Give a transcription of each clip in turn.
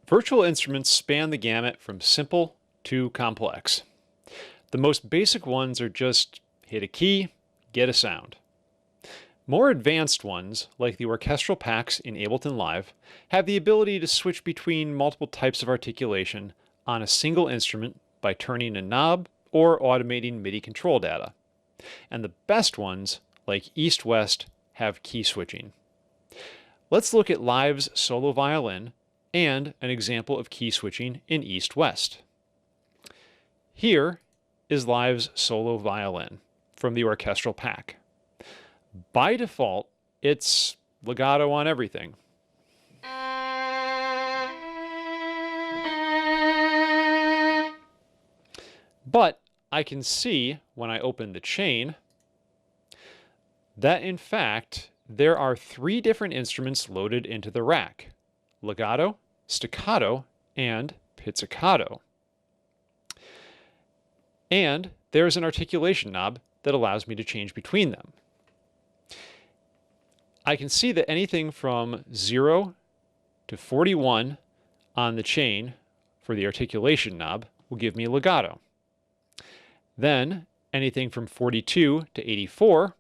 Virtual instruments span the gamut from simple to complex. The most basic ones are just hit a key, get a sound. More advanced ones, like the orchestral packs in Ableton Live, have the ability to switch between multiple types of articulation on a single instrument by turning a knob or automating MIDI control data. And the best ones, like East-West, have key switching. Let's look at Live's solo violin and an example of key switching in East-West. Here is Live's solo violin from the orchestral pack. By default, it's legato on everything. But I can see when I open the chain that in fact there are 3 different instruments loaded into the rack: legato, staccato, and pizzicato. And there's an articulation knob that allows me to change between them. I can see that anything from 0 to 41 on the chain for the articulation knob will give me legato. Then anything from 42 to 84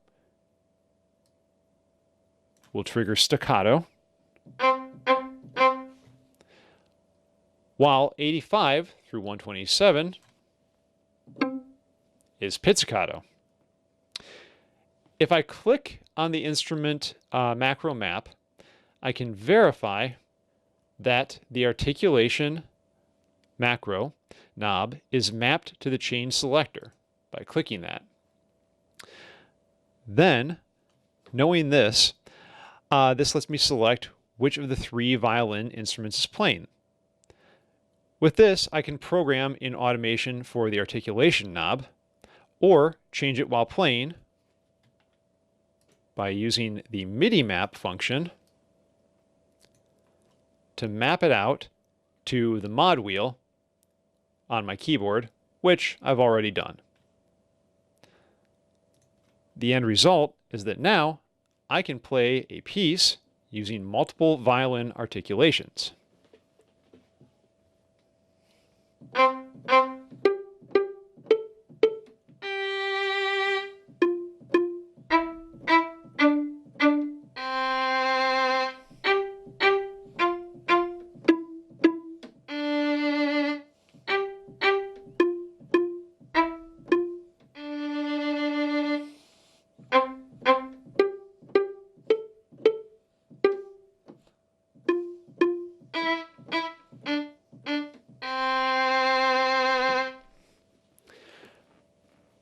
will trigger staccato, while 85 through 127 is pizzicato. If I click on the instrument macro map, I can verify that the articulation macro knob is mapped to the chain selector by clicking that. Then, knowing this, this lets me select which of the 3 violin instruments is playing. With this, I can program in automation for the articulation knob, or change it while playing by using the MIDI map function to map it out to the mod wheel on my keyboard, which I've already done. The end result is that now I can play a piece using multiple violin articulations.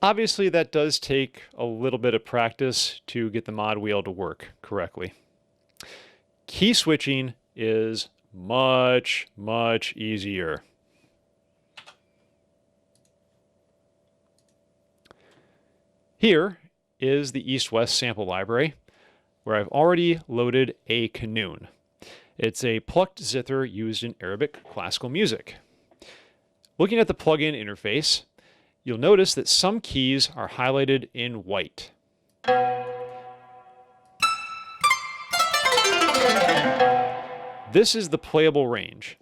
Obviously, that does take a little bit of practice to get the mod wheel to work correctly. Key switching is much, much easier. Here is the East-West sample library, where I've already loaded a qanun. It's a plucked zither used in Arabic classical music. Looking at the plugin interface, you'll notice that some keys are highlighted in white. This is the playable range.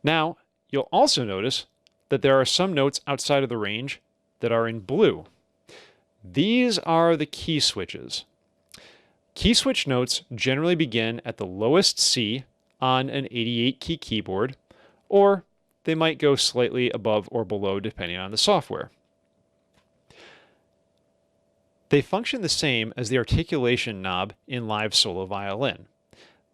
Now, you'll also notice that there are some notes outside of the range that are in blue. These are the key switches. Key switch notes generally begin at the lowest C on an 88-key keyboard, or they might go slightly above or below depending on the software. They function the same as the articulation knob in Live Solo Violin.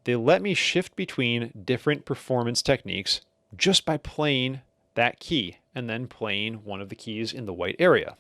They let me shift between different performance techniques just by playing that key and then playing one of the keys in the white area.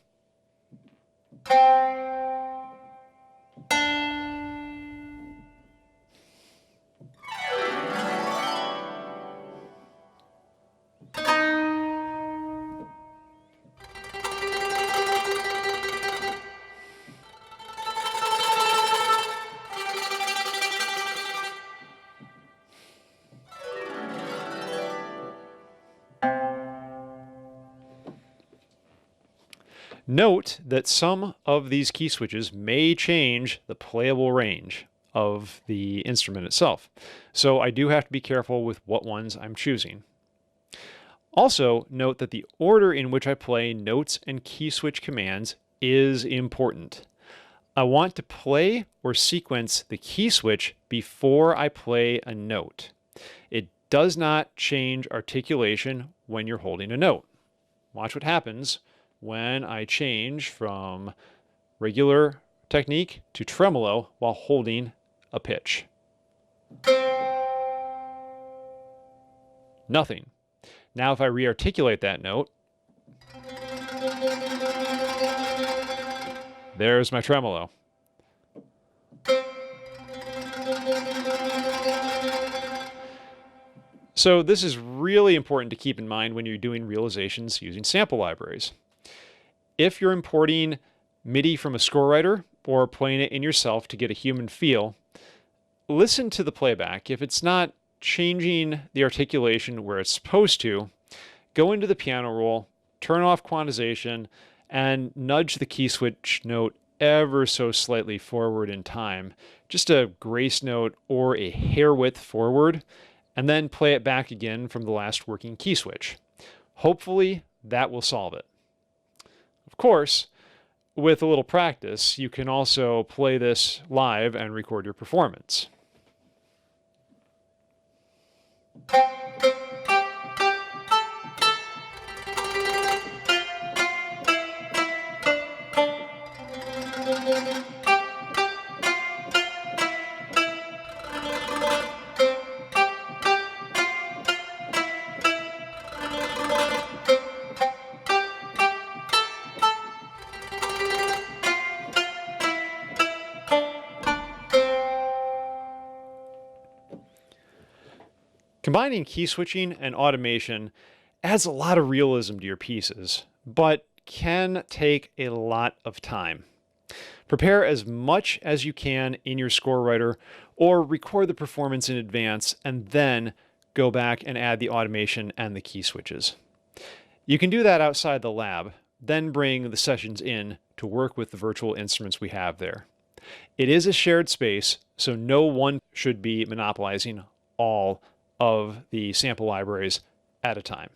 Note that some of these key switches may change the playable range of the instrument itself, so I do have to be careful with what ones I'm choosing. Also, note that the order in which I play notes and key switch commands is important. I want to play or sequence the key switch before I play a note. It does not change articulation when you're holding a note. Watch what happens when I change from regular technique to tremolo while holding a pitch. Nothing. Now if I re-articulate that note, there's my tremolo. So this is really important to keep in mind when you're doing realizations using sample libraries. If you're importing MIDI from a score writer or playing it in yourself to get a human feel, listen to the playback. If it's not changing the articulation where it's supposed to, go into the piano roll, turn off quantization, and nudge the key switch note ever so slightly forward in time, just a grace note or a hair width forward, and then play it back again from the last working key switch. Hopefully that will solve it. Of course, with a little practice, you can also play this live and record your performance. Combining key switching and automation adds a lot of realism to your pieces, but can take a lot of time. Prepare as much as you can in your score writer or record the performance in advance and then go back and add the automation and the key switches. You can do that outside the lab, then bring the sessions in to work with the virtual instruments we have there. It is a shared space, so no one should be monopolizing all of the sample libraries at a time.